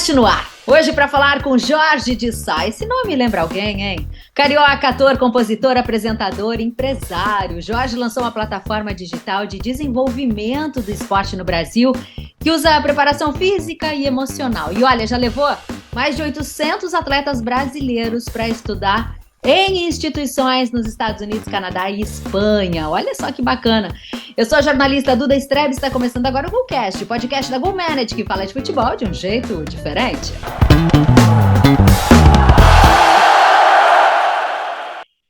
GoCast no ar. Hoje para falar com Jorge de Sá. Esse nome lembra alguém, hein? Carioca, ator, compositor, apresentador, empresário. Jorge lançou uma plataforma digital de desenvolvimento do esporte no Brasil que usa preparação física e emocional. E olha, já levou mais de 800 atletas brasileiros para estudar em instituições nos Estados Unidos, Canadá e Espanha. Olha só que bacana. Eu sou a jornalista Duda Strebe e está começando agora o GoCast, o podcast da GoManage, que fala de futebol de um jeito diferente.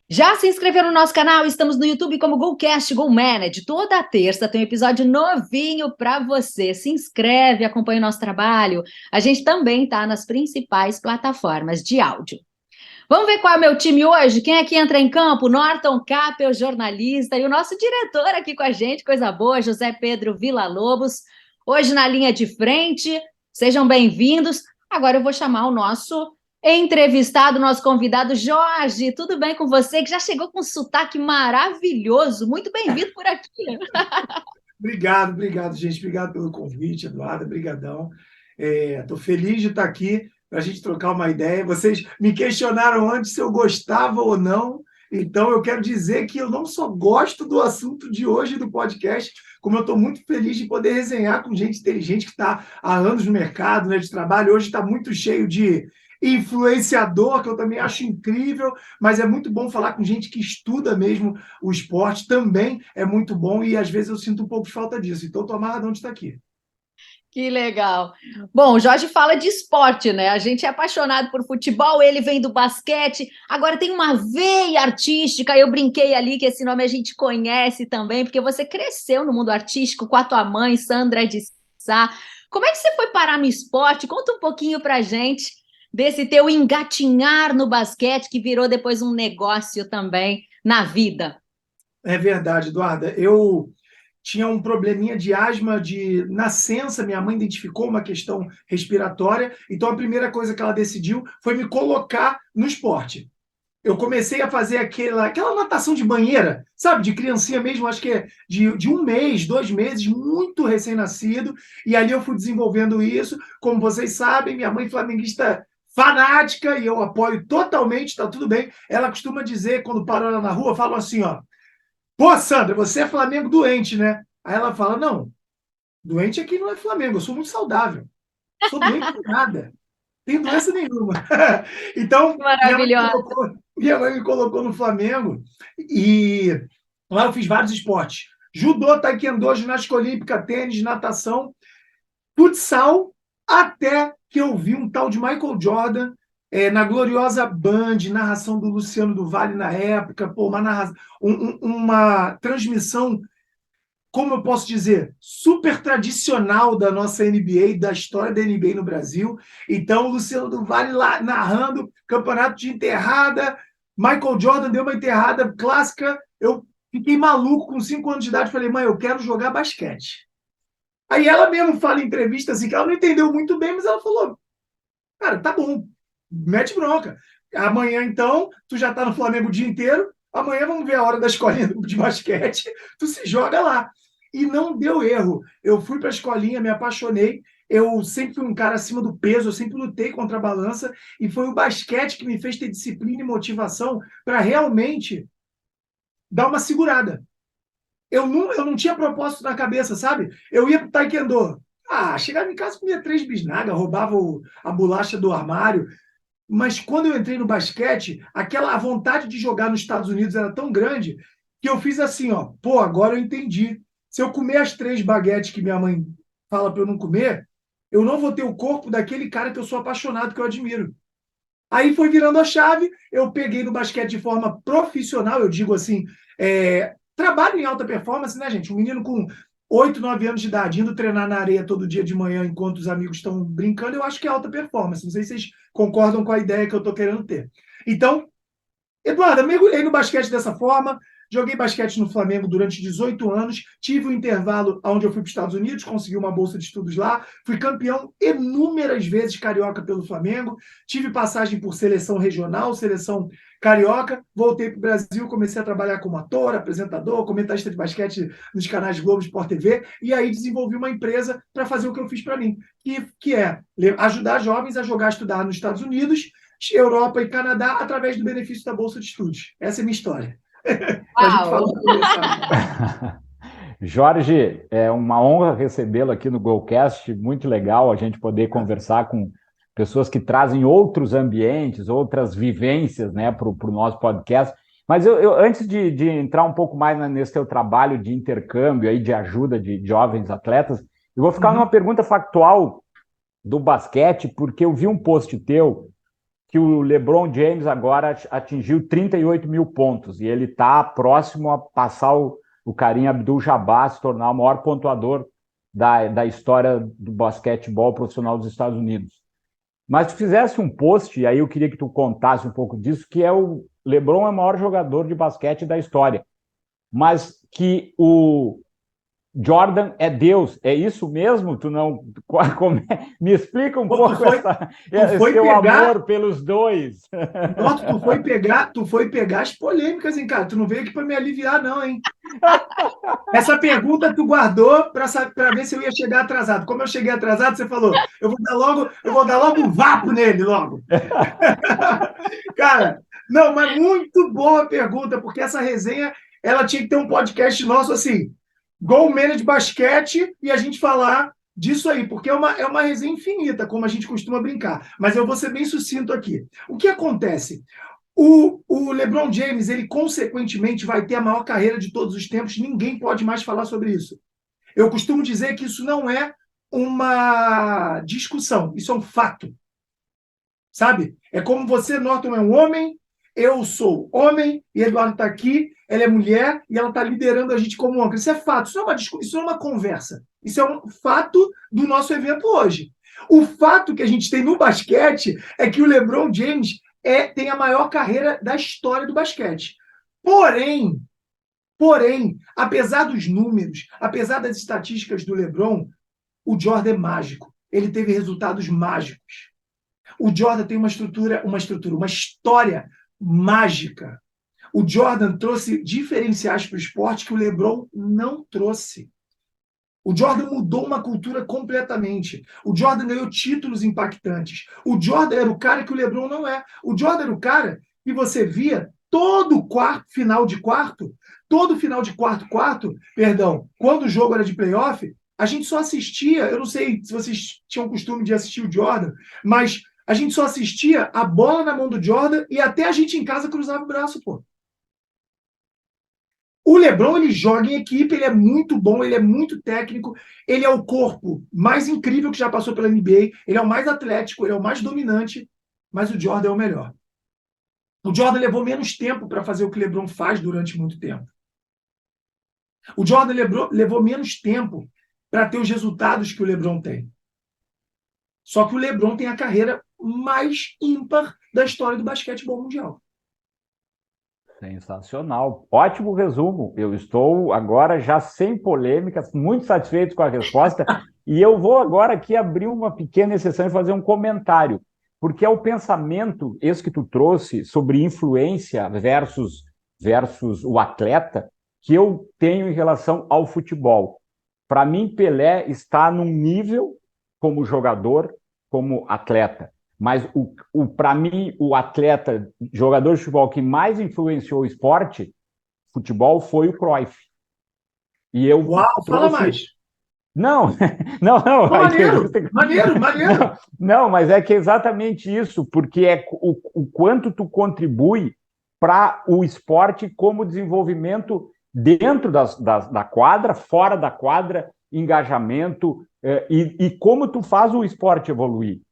Já se inscreveu no nosso canal? Estamos no YouTube como GoCast GoManage. Toda terça tem um episódio novinho para você. Se inscreve, acompanha o nosso trabalho. A gente também está nas principais plataformas de áudio. Vamos ver qual é o meu time hoje? Quem é que entra em campo? Norton Capel, jornalista, e o nosso diretor aqui com a gente, coisa boa, José Pedro Villa-Lobos. Hoje na linha de frente, sejam bem-vindos. Agora eu vou chamar o nosso entrevistado, nosso convidado, Jorge. Tudo bem com você? Que já chegou com um sotaque maravilhoso. Muito bem-vindo por aqui. Obrigado, gente. Obrigado pelo convite, Eduardo. Obrigadão. Estou feliz de estar aqui para a gente trocar uma ideia. Vocês me questionaram antes se eu gostava ou não, então eu quero dizer que eu não só gosto do assunto de hoje do podcast, como eu estou muito feliz de poder resenhar com gente inteligente que está há anos no mercado, né, de trabalho. Hoje está muito cheio de influenciador, que eu também acho incrível, mas é muito bom falar com gente que estuda mesmo o esporte, também é muito bom, e às vezes eu sinto um pouco de falta disso, então estou amarradão de estar aqui. Que legal. Bom, o Jorge fala de esporte, né? A gente é apaixonado por futebol, ele vem do basquete, agora tem uma veia artística. Eu brinquei ali que esse nome a gente conhece também, porque você cresceu no mundo artístico com a tua mãe, Sandra de Sá. Como é que você foi parar no esporte? Conta um pouquinho pra gente desse teu engatinhar no basquete, que virou depois um negócio também na vida. É verdade, Eduarda. Eu tinha um probleminha de asma de nascença, minha mãe identificou uma questão respiratória, então a primeira coisa que ela decidiu foi me colocar no esporte. Eu comecei a fazer aquela natação de banheira, sabe, de criancinha mesmo, acho que é de 1 mês, 2 meses, muito recém-nascido, e ali eu fui desenvolvendo isso. Como vocês sabem, minha mãe flamenguista fanática, e eu apoio totalmente, tá tudo bem. Ela costuma dizer, quando paro ela na rua, falam assim, ó: "Pô, Sandra, você é Flamengo doente, né?" Aí ela fala: "Não, doente aqui não é Flamengo, eu sou muito saudável. Não sou doente por nada, não tenho doença nenhuma." Então, Maravilhosa. minha mãe me colocou no Flamengo, e lá eu fiz vários esportes: judô, taekwondo, ginástica olímpica, tênis, natação, futsal, até que eu vi um tal de Michael Jordan na gloriosa Band, narração do Luciano do Vale na época, pô, uma transmissão, como eu posso dizer, super tradicional da nossa NBA, da história da NBA no Brasil. Então, o Luciano do Vale lá narrando campeonato de enterrada, Michael Jordan deu uma enterrada clássica, eu fiquei maluco com 5 anos de idade, falei: "Mãe, eu quero jogar basquete." Aí ela mesmo fala em entrevista assim, que ela não entendeu muito bem, mas ela falou: "Cara, tá bom, mete bronca. Amanhã, então, tu já tá no Flamengo o dia inteiro, amanhã vamos ver a hora da escolinha de basquete, tu se joga lá." E não deu erro. Eu fui para a escolinha, me apaixonei, eu sempre fui um cara acima do peso, eu sempre lutei contra a balança, e foi o basquete que me fez ter disciplina e motivação para realmente dar uma segurada. Eu não tinha propósito na cabeça, sabe? Eu ia pro taekwondo. Chegava em casa, comia 3 bisnagas, roubava a bolacha do armário. Mas quando eu entrei no basquete, a vontade de jogar nos Estados Unidos era tão grande que eu fiz assim, ó: "Pô, agora eu entendi. Se eu comer as 3 baguetes que minha mãe fala para eu não comer, eu não vou ter o corpo daquele cara que eu sou apaixonado, que eu admiro." Aí foi virando a chave, eu peguei no basquete de forma profissional, eu digo assim, trabalho em alta performance, né, gente? Um menino com 8, 9 anos de idade, indo treinar na areia todo dia de manhã enquanto os amigos estão brincando, eu acho que é alta performance. Não sei se vocês concordam com a ideia que eu estou querendo ter. Então, Eduardo, eu mergulhei no basquete dessa forma, Joguei basquete no Flamengo durante 18 anos, tive um intervalo onde eu fui para os Estados Unidos, consegui uma bolsa de estudos lá, fui campeão inúmeras vezes carioca pelo Flamengo, tive passagem por seleção regional, seleção carioca, voltei para o Brasil, comecei a trabalhar como ator, apresentador, comentarista de basquete nos canais Globo, Sport TV, e aí desenvolvi uma empresa para fazer o que eu fiz para mim, que é ajudar jovens a jogar, estudar nos Estados Unidos, Europa e Canadá através do benefício da bolsa de estudos. Essa é a minha história. Para a gente falar começar. Jorge, é uma honra recebê-lo aqui no Golcast, muito legal a gente poder conversar com pessoas que trazem outros ambientes, outras vivências, né, para o nosso podcast. Mas eu antes de entrar um pouco mais nesse teu trabalho de intercâmbio, aí, de ajuda de jovens atletas, eu vou ficar numa pergunta factual do basquete, porque eu vi um post teu que o LeBron James agora atingiu 38 mil pontos, e ele está próximo a passar o Kareem Abdul-Jabbar, se tornar o maior pontuador da história do basquetebol profissional dos Estados Unidos. Mas tu fizesse um post, e aí eu queria que tu contasse um pouco disso, que é o LeBron é o maior jogador de basquete da história, mas que o Jordan é Deus, é isso mesmo? Tu não... Me explica um pouco esse teu amor pelos dois. Nossa, tu foi pegar as polêmicas, hein, cara? Tu não veio aqui para me aliviar, não, hein? Essa pergunta tu guardou para ver se eu ia chegar atrasado. Como eu cheguei atrasado, você falou, eu vou dar logo um vapo nele, logo. Cara, não, mas muito boa pergunta, porque essa resenha, ela tinha que ter um podcast nosso assim, Go Manage Basquete, e a gente falar disso aí, porque é uma resenha infinita, como a gente costuma brincar. Mas eu vou ser bem sucinto aqui. O que acontece? O LeBron James, ele consequentemente vai ter a maior carreira de todos os tempos, ninguém pode mais falar sobre isso. Eu costumo dizer que isso não é uma discussão, isso é um fato. Sabe? É como você, Norton, é um homem, eu sou homem, e Eduardo está aqui, ela é mulher, e ela está liderando a gente como homem. Isso é fato, isso não é uma discussão, isso não é uma conversa. Isso é um fato do nosso evento hoje. O fato que a gente tem no basquete é que o LeBron James tem a maior carreira da história do basquete. Porém, apesar dos números, apesar das estatísticas do LeBron, o Jordan é mágico. Ele teve resultados mágicos. O Jordan tem uma história mágica. O Jordan trouxe diferenciais para o esporte que o LeBron não trouxe. O Jordan mudou uma cultura completamente. O Jordan ganhou títulos impactantes. O Jordan era o cara que o LeBron não é. O Jordan era o cara que você via todo final de quarto, quando o jogo era de playoff, a gente só assistia, eu não sei se vocês tinham costume de assistir o Jordan, mas a gente só assistia a bola na mão do Jordan e até a gente em casa cruzava o braço, pô. O LeBron, ele joga em equipe, ele é muito bom, ele é muito técnico, ele é o corpo mais incrível que já passou pela NBA, ele é o mais atlético, ele é o mais dominante, mas o Jordan é o melhor. O Jordan levou menos tempo para fazer o que o LeBron faz durante muito tempo. O Jordan levou menos tempo para ter os resultados que o LeBron tem. Só que o LeBron tem a carreira mais ímpar da história do basquetebol mundial. Sensacional. Ótimo resumo. Eu estou agora já sem polêmicas, muito satisfeito com a resposta, e eu vou agora aqui abrir uma pequena exceção e fazer um comentário, porque é o pensamento, esse que tu trouxe, sobre influência versus o atleta, que eu tenho em relação ao futebol. Para mim, Pelé está num nível como jogador, como atleta. Mas, para mim, o atleta, jogador de futebol que mais influenciou o esporte, futebol, foi o Cruyff. E eu fala mais. Não. Maneiro. Não, mas é que é exatamente isso, porque é o quanto tu contribui para o esporte como desenvolvimento dentro da quadra, fora da quadra, engajamento, e como tu faz o esporte evoluir.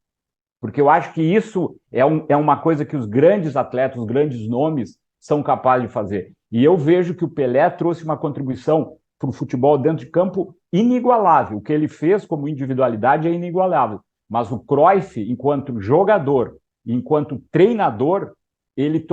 Porque eu acho que isso é uma coisa que os grandes atletas, os grandes nomes, são capazes de fazer. E eu vejo que o Pelé trouxe uma contribuição para o futebol dentro de campo inigualável. O que ele fez como individualidade é inigualável. Mas o Cruyff, enquanto jogador, enquanto treinador, ele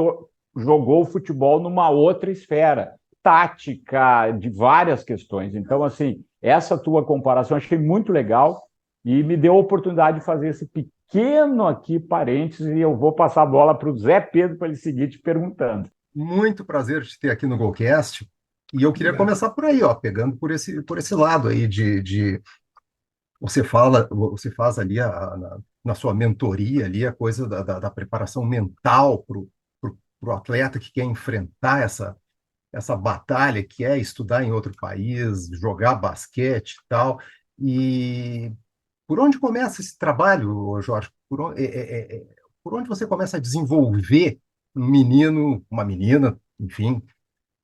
jogou o futebol numa outra esfera. tática, de várias questões. Então, assim, essa tua comparação eu achei muito legal e me deu a oportunidade de fazer esse pequeno aqui parênteses e eu vou passar a bola para o Zé Pedro para ele seguir te perguntando. Muito prazer te ter aqui no Golcast. E eu queria Obrigado. começar por aí, ó, pegando por esse lado aí de você faz ali na sua mentoria ali a coisa da preparação mental para o atleta que quer enfrentar essa batalha que é estudar em outro país, jogar basquete e tal. E por onde começa esse trabalho, Jorge? Por onde você começa a desenvolver um menino, uma menina, enfim,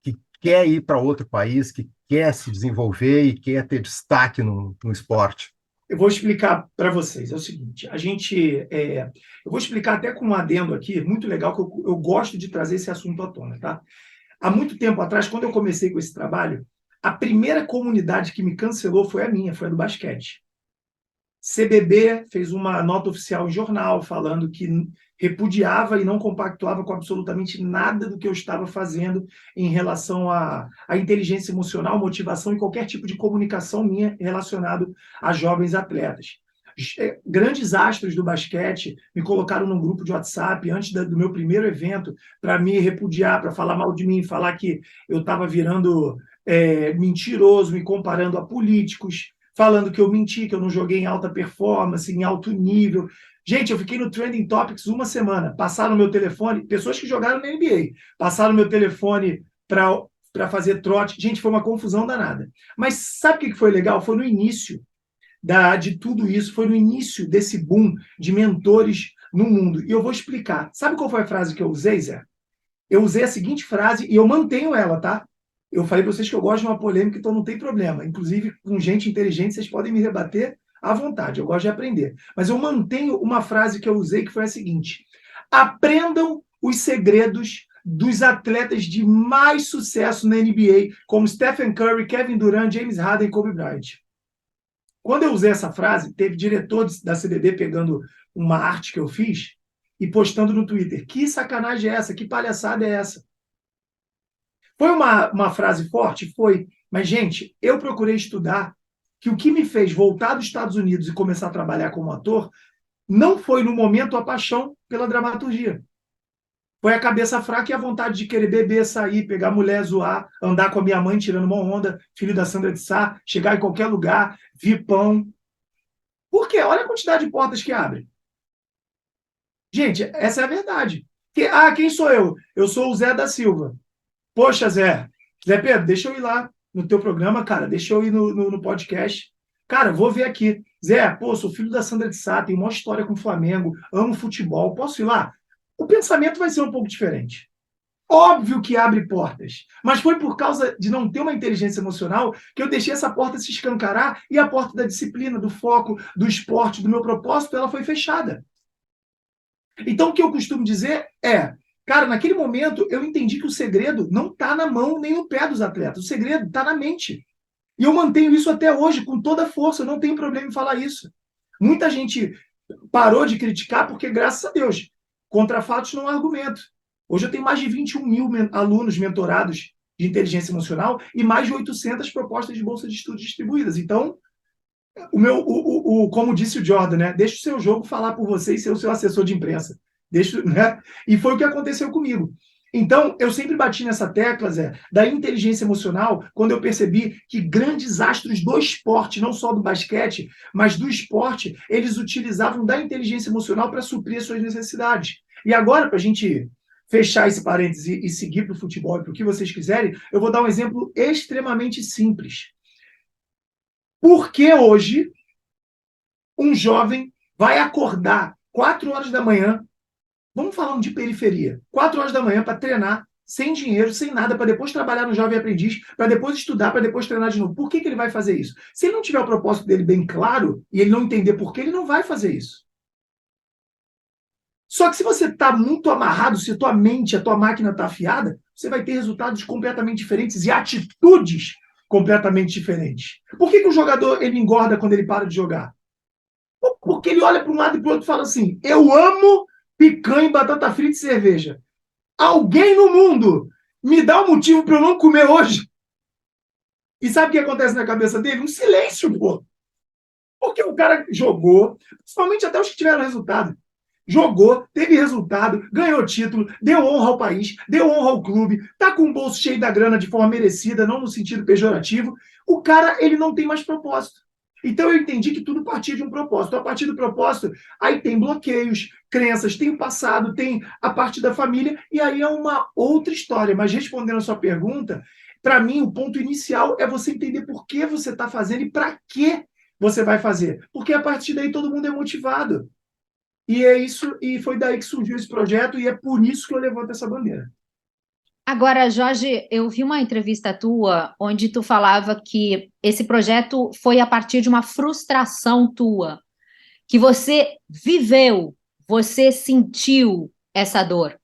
que quer ir para outro país, que quer se desenvolver e quer ter destaque no esporte? Eu vou explicar para vocês. É o seguinte, eu vou explicar até com um adendo aqui, muito legal, que eu gosto de trazer esse assunto à tona, tá? Há muito tempo atrás, quando eu comecei com esse trabalho, a primeira comunidade que me cancelou foi a minha, foi a do basquete. CBB fez uma nota oficial em jornal falando que repudiava e não compactuava com absolutamente nada do que eu estava fazendo em relação à inteligência emocional, motivação e qualquer tipo de comunicação minha relacionado a jovens atletas. Grandes astros do basquete me colocaram num grupo de WhatsApp antes do meu primeiro evento para me repudiar, para falar mal de mim, falar que eu estava virando mentiroso, me comparando a políticos, falando que eu menti, que eu não joguei em alta performance, em alto nível. Gente, eu fiquei no Trending Topics uma semana. Passaram meu telefone, pessoas que jogaram na NBA, passaram meu telefone para fazer trote. Gente, foi uma confusão danada. Mas sabe o que foi legal? Foi no início de tudo isso, foi no início desse boom de mentores no mundo. E eu vou explicar. Sabe qual foi a frase que eu usei, Zé? Eu usei a seguinte frase e eu mantenho ela, tá? Eu falei para vocês que eu gosto de uma polêmica, então não tem problema. Inclusive, com gente inteligente, vocês podem me rebater à vontade. Eu gosto de aprender. Mas eu mantenho uma frase que eu usei, que foi a seguinte: aprendam os segredos dos atletas de mais sucesso na NBA, como Stephen Curry, Kevin Durant, James Harden e Kobe Bryant. Quando eu usei essa frase, teve diretor da CBB pegando uma arte que eu fiz e postando no Twitter. Que sacanagem é essa? Que palhaçada é essa? Foi uma frase forte? Foi. Mas, gente, eu procurei estudar que o que me fez voltar dos Estados Unidos e começar a trabalhar como ator não foi, no momento, a paixão pela dramaturgia. Foi a cabeça fraca e a vontade de querer beber, sair, pegar mulher, zoar, andar com a minha mãe tirando uma onda, filho da Sandra de Sá, chegar em qualquer lugar, vipão. Por quê? Olha a quantidade de portas que abre. Gente, essa é a verdade. Quem sou eu? Eu sou o Zé da Silva. Poxa, Zé Pedro, deixa eu ir lá no teu programa, cara, deixa eu ir no podcast. Cara, vou ver aqui. Zé, pô, sou filho da Sandra de Sá, tenho uma história com o Flamengo, amo futebol, posso ir lá? O pensamento vai ser um pouco diferente. Óbvio que abre portas, mas foi por causa de não ter uma inteligência emocional que eu deixei essa porta se escancarar e a porta da disciplina, do foco, do esporte, do meu propósito, ela foi fechada. Então, o que eu costumo dizer é: cara, naquele momento eu entendi que o segredo não está na mão nem no pé dos atletas. O segredo está na mente. E eu mantenho isso até hoje, com toda a força. Eu não tenho problema em falar isso. Muita gente parou de criticar porque, graças a Deus, contra fatos não há argumento. Hoje eu tenho mais de 21 mil alunos mentorados de inteligência emocional e mais de 800 propostas de bolsa de estudo distribuídas. Então, como disse o Jordan, né? Deixa o seu jogo falar por você e ser o seu assessor de imprensa. Né? E foi o que aconteceu comigo. Então, eu sempre bati nessa tecla, Zé, da inteligência emocional, quando eu percebi que grandes astros do esporte, não só do basquete, mas do esporte, eles utilizavam da inteligência emocional para suprir as suas necessidades. E agora, para a gente fechar esse parênteses e seguir para o futebol e para o que vocês quiserem, eu vou dar um exemplo extremamente simples. Por que hoje um jovem vai acordar 4 horas da manhã, vamos falando de periferia, 4 horas da manhã para treinar, sem dinheiro, sem nada, para depois trabalhar no Jovem Aprendiz, para depois estudar, para depois treinar de novo? Por que ele vai fazer isso? Se ele não tiver o propósito dele bem claro e ele não entender por que, ele não vai fazer isso. Só que se você está muito amarrado, se a tua mente, a tua máquina está afiada, você vai ter resultados completamente diferentes e atitudes completamente diferentes. Por que o jogador ele engorda quando ele para de jogar? Porque ele olha para um lado e para o outro e fala assim: eu amo picanha, batata frita e cerveja. Alguém no mundo Me dá um motivo para eu não comer hoje. E sabe o que acontece na cabeça dele? Um silêncio, pô. Porque o cara jogou, principalmente até os que tiveram resultado. Jogou, teve resultado, ganhou título, deu honra ao país, deu honra ao clube, tá com o bolso cheio da grana de forma merecida, não no sentido pejorativo. O cara, ele não tem mais propósito. Então eu entendi que tudo partia de um propósito. A partir do propósito, aí tem bloqueios, crenças, tem o passado, tem a parte da família, e aí é uma outra história. Mas respondendo a sua pergunta, para mim o ponto inicial é você entender por que você está fazendo e para que você vai fazer. Porque a partir daí todo mundo é motivado. E é isso, e foi daí que surgiu esse projeto, e é por isso que eu levanto essa bandeira. Agora, Jorge, eu vi uma entrevista tua onde tu falava que esse projeto foi a partir de uma frustração tua, que você viveu, você sentiu essa dor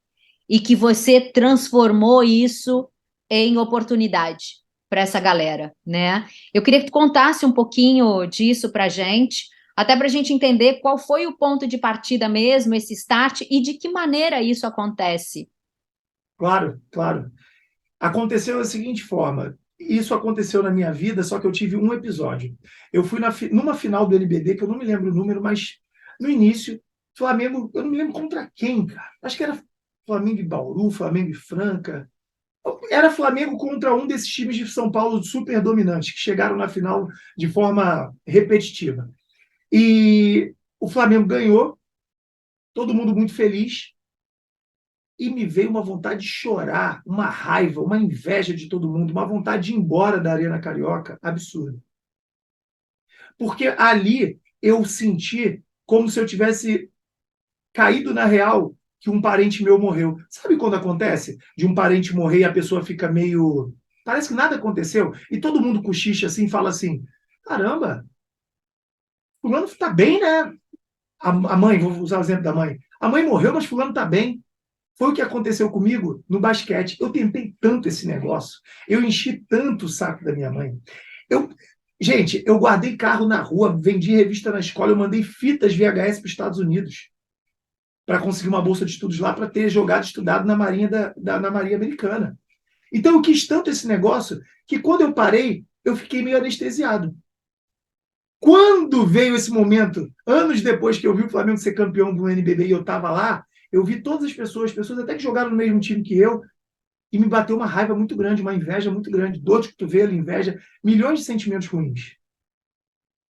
e que você transformou isso em oportunidade para essa galera, né? Eu queria que tu contasse um pouquinho disso para a gente, até para a gente entender qual foi o ponto de partida mesmo, esse start, e de que maneira isso acontece. Claro, claro. Aconteceu da seguinte forma, isso aconteceu na minha vida, só que eu tive um episódio. Eu fui numa final do NBB, que eu não me lembro o número, mas no início, Flamengo, eu não me lembro contra quem, cara. Acho que era Flamengo e Bauru, Flamengo e Franca. Era Flamengo contra um desses times de São Paulo super dominantes, que chegaram na final de forma repetitiva. E o Flamengo ganhou, todo mundo muito feliz, e me veio uma vontade de chorar, uma raiva, uma inveja de todo mundo, uma vontade de ir embora da Arena Carioca, absurdo. Porque ali eu senti como se eu tivesse caído na real que um parente meu morreu. Sabe quando acontece de um parente morrer e a pessoa fica meio... Parece que nada aconteceu. E todo mundo cochicha assim, fala assim, caramba, fulano tá bem, né? A mãe, vou usar o exemplo da mãe. A mãe morreu, mas fulano tá bem. Foi o que aconteceu comigo no basquete. Eu tentei tanto esse negócio. Eu enchi tanto o saco da minha mãe. Eu, gente, eu guardei carro na rua, vendi revista na escola, eu mandei fitas VHS para os Estados Unidos para conseguir uma bolsa de estudos lá, para ter jogado estudado na Marinha, na Marinha Americana. Então eu quis tanto esse negócio que quando eu parei, eu fiquei meio anestesiado. Quando veio esse momento, anos depois que eu vi o Flamengo ser campeão do NBB e eu estava lá, eu vi todas as pessoas até que jogaram no mesmo time que eu, e me bateu uma raiva muito grande, uma inveja muito grande, dor de cotovelo, inveja, milhões de sentimentos ruins.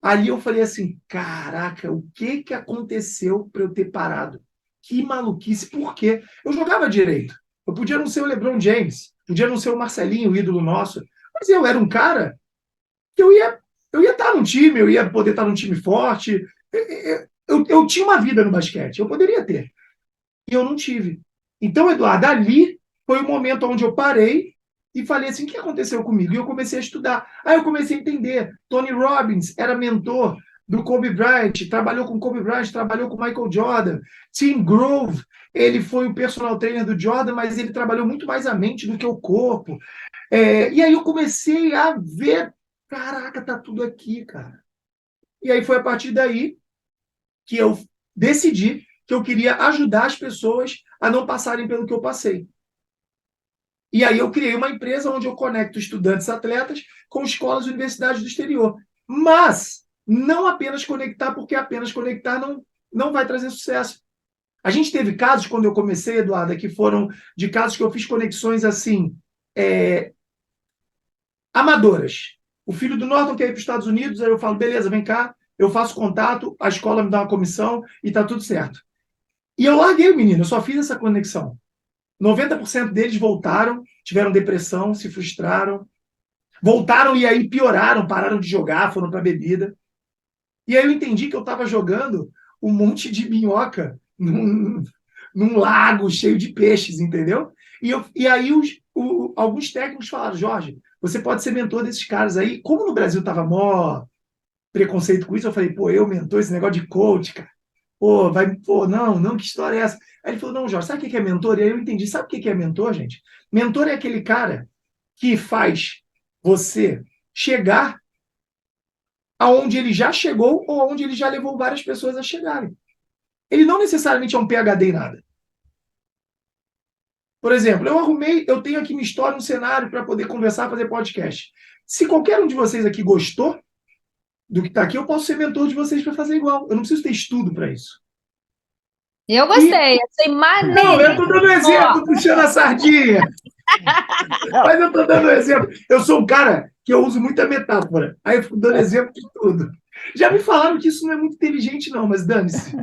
Ali eu falei assim, caraca, o que que aconteceu para eu ter parado? Que maluquice, por quê? Eu jogava direito. Eu podia não ser o LeBron James, podia não ser o Marcelinho, o ídolo nosso, mas eu era um cara que eu ia estar num time, eu ia poder estar num time forte. Eu tinha uma vida no basquete, eu poderia ter. E eu não tive. Então, Eduardo, ali foi o momento onde eu parei e falei assim, o que aconteceu comigo? E eu comecei a estudar. Aí eu comecei a entender. Tony Robbins era mentor do Kobe Bryant, trabalhou com Kobe Bryant, trabalhou com Michael Jordan. Tim Grove, ele foi o personal trainer do Jordan, mas ele trabalhou muito mais a mente do que o corpo. E aí eu comecei a ver, caraca, tá tudo aqui, cara. E aí foi a partir daí que eu decidi que eu queria ajudar as pessoas a não passarem pelo que eu passei. E aí eu criei uma empresa onde eu conecto estudantes atletas com escolas e universidades do exterior. Mas não apenas conectar, porque apenas conectar não vai trazer sucesso. A gente teve casos, quando eu comecei, Eduarda, que foram de casos que eu fiz conexões assim, amadoras. O filho do Norton quer ir para os Estados Unidos, aí eu falo, beleza, vem cá, eu faço contato, a escola me dá uma comissão e está tudo certo. E eu larguei o menino, eu só fiz essa conexão. 90% deles voltaram, tiveram depressão, se frustraram, voltaram e aí pioraram, pararam de jogar, foram para a bebida. E aí eu entendi que eu estava jogando um monte de minhoca num lago cheio de peixes, entendeu? E aí alguns técnicos falaram, Jorge, você pode ser mentor desses caras aí. Como no Brasil estava mó preconceito com isso, eu falei, pô, eu mentor, esse negócio de coach, cara. Pô, não, que história é essa? Aí ele falou, não, Jorge, sabe o que é mentor? E aí eu entendi, sabe o que é mentor, gente? Mentor é aquele cara que faz você chegar aonde ele já chegou ou aonde ele já levou várias pessoas a chegarem. Ele não necessariamente é um PhD em nada. Por exemplo, eu tenho aqui minha história, um cenário para poder conversar, fazer podcast. Se qualquer um de vocês aqui gostou do que está aqui, eu posso ser mentor de vocês para fazer igual. Eu não preciso ter estudo para isso. Eu gostei, achei maneiro. Não, eu estou dando exemplo, puxando a sardinha. Mas eu estou dando exemplo. Eu sou um cara que eu uso muita metáfora. Aí eu fico dando exemplo de tudo. Já me falaram que isso não é muito inteligente, não, mas dane-se.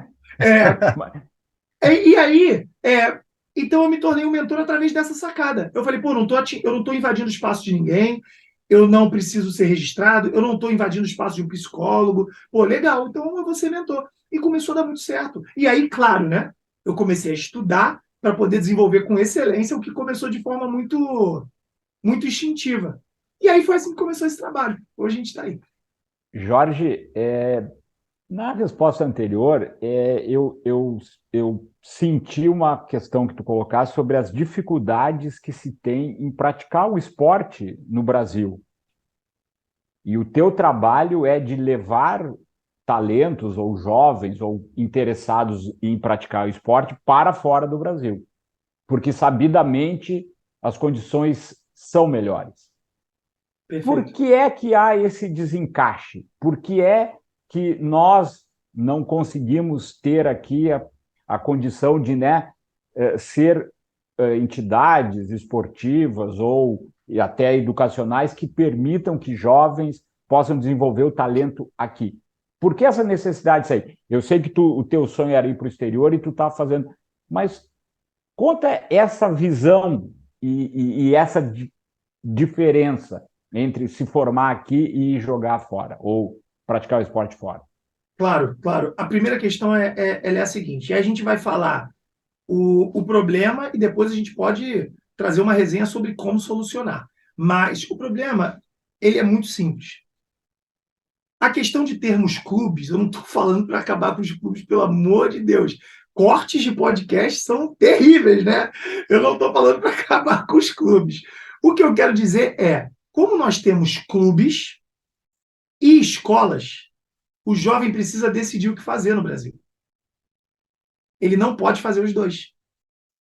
E aí, então eu me tornei um mentor através dessa sacada. Eu falei, pô, eu não estou invadindo o espaço de ninguém, eu não preciso ser registrado, eu não estou invadindo o espaço de um psicólogo. Pô, legal, então eu vou ser mentor. E começou a dar muito certo. E aí, claro, né? Eu comecei a estudar para poder desenvolver com excelência o que começou de forma muito, muito instintiva. E aí foi assim que começou esse trabalho. Hoje a gente está aí. Jorge, na resposta anterior, eu senti uma questão que tu colocaste sobre as dificuldades que se tem em praticar o esporte no Brasil. E o teu trabalho é de levar talentos ou jovens ou interessados em praticar o esporte para fora do Brasil, porque sabidamente as condições são melhores. Perfeito. Por que é que há esse desencaixe? Por que é que nós não conseguimos ter aqui a condição de, né, ser entidades esportivas ou e até educacionais que permitam que jovens possam desenvolver o talento aqui? Por que essa necessidade disso aí? Eu sei que o teu sonho era ir para o exterior e tu está fazendo, mas conta essa visão e essa diferença entre se formar aqui e jogar fora, ou praticar o esporte fora. Claro, claro. A primeira questão ela é a seguinte, a gente vai falar o problema e depois a gente pode trazer uma resenha sobre como solucionar. Mas o problema, ele é muito simples. A questão de termos clubes, eu não estou falando para acabar com os clubes, pelo amor de Deus. Cortes de podcast são terríveis, né? Eu não estou falando para acabar com os clubes. O que eu quero dizer é, como nós temos clubes e escolas, o jovem precisa decidir o que fazer no Brasil. Ele não pode fazer os dois.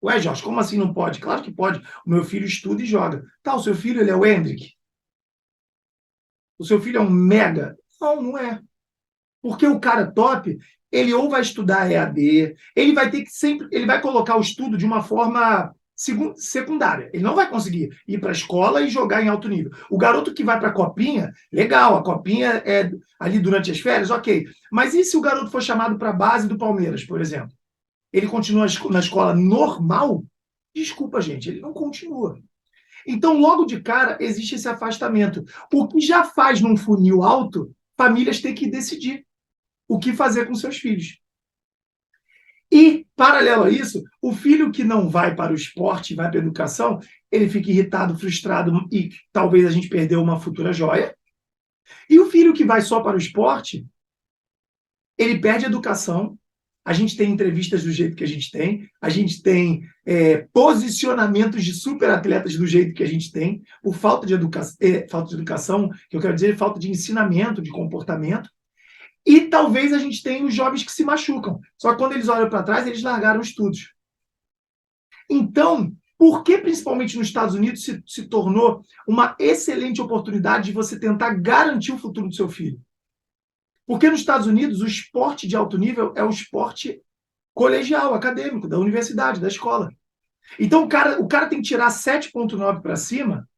Ué, Jorge, como assim não pode? Claro que pode. O meu filho estuda e joga. Tá, o seu filho ele é o Hendrick? O seu filho é um mega? Não, não é. Porque o cara top, ele ou vai estudar EAD, ele vai ter que sempre, ele vai colocar o estudo de uma forma secundária. Ele não vai conseguir ir para a escola e jogar em alto nível. O garoto que vai para a copinha, legal, a copinha é ali durante as férias, ok. Mas e se o garoto for chamado para a base do Palmeiras, por exemplo? Ele continua na escola normal? Desculpa, gente, ele não continua. Então, logo de cara, existe esse afastamento. O que já faz num funil alto, famílias têm que decidir o que fazer com seus filhos. E, paralelo a isso, o filho que não vai para o esporte, vai para a educação, ele fica irritado, frustrado e talvez a gente perdeu uma futura joia. E o filho que vai só para o esporte, ele perde a educação. A gente tem entrevistas do jeito que a gente tem posicionamentos de superatletas do jeito que a gente tem, por falta de educação, que eu quero dizer, falta de ensinamento, de comportamento. E talvez a gente tenha os jovens que se machucam. Só que quando eles olham para trás, eles largaram estudos. Então, por que principalmente nos Estados Unidos se tornou uma excelente oportunidade de você tentar garantir o futuro do seu filho? Porque nos Estados Unidos, o esporte de alto nível é o esporte colegial, acadêmico, da universidade, da escola. Então, o cara tem que tirar 7,9 para cima